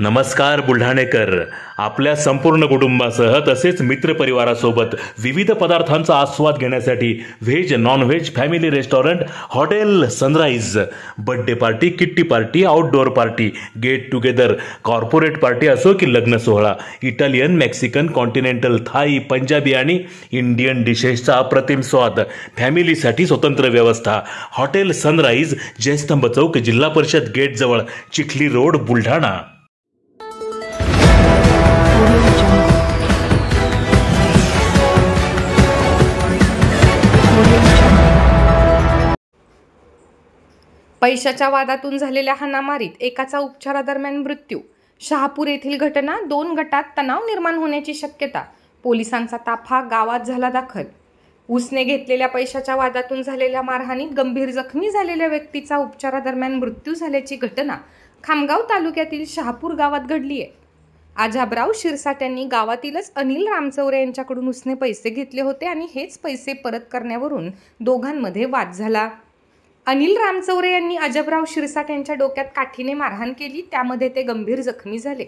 नमस्कार बुलढाणेकर. आपल्या संपूर्ण कुटुंबासह तसेच मित्रपरिवारासोबत विविध पदार्थांचा आस्वाद घेण्यासाठी veg non veg family restaurant hotel sunrise. Birthday party, kitty party, outdoor party, get together, corporate party असो की लग्न सोहळा, Italian, Mexican, continental, Thai, Punjabi आणि इंडियन डिशेसचा अप्रतिम स्वाद. फॅमिलीसाठी स्वतंत्र व्यवस्था. हॉटेल सनराइज, जयस्तंभ चौक, जिल्हा परिषद गेट जवळ, चिखली रोड, बुलढाणा. पैशाच्या वादातून झालेल्या हाणामारीत एकाचा उपचारादरम्यान मृत्यू. शहापूर येथील घटना. 2 गटात तणाव निर्माण होण्याची शक्यता. पोलिसांचा ताफा गावात झाला दाखल. उसने घेतलेल्या पैशाच्या वादातून झालेल्या मारहाणीत गंभीर जखमी झालेल्या व्यक्तीचा उपचारादरम्यान मृत्यू झाल्याची घटना खामगाव तालुक्यातील शहापूर गावात घडली आहे. अजाबराव शिरसाट यांनी गावातीलच अनिल रामचौरे यांच्याकडून उसने पैसे घेतले होते आणि हेच पैसे परत करण्यावरून दोघांमध्ये वाद झाला. अनिल रामचौरे यांनी अजबराव शिरसाट यांच्या डोक्यात काठीने मारहाण केली. त्यामध्ये ते गंभीर जखमी झाले.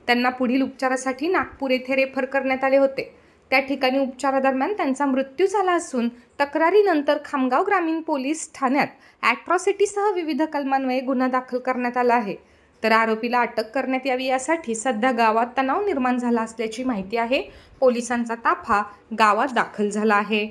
त्यांना पुढील उपचारासाठी नागपूर येथे रेफर करण्यात आले होते. त्या ठिकाणी उपचारादरम्यान त्यांचा मृत्यू झाला असून तक्रारीनंतर खामगाव ग्रामीण पोलीस ठाण्यात ॲट्रॉसिटीसह विविध कलमान्वये गुन्हा दाखल करण्यात आला आहे. तर आरोपीला अटक करण्यात यावी यासाठी सध्या गावात तणाव निर्माण झाला असल्याची माहिती आहे. पोलिसांचा ताफा गावात दाखल झाला आहे.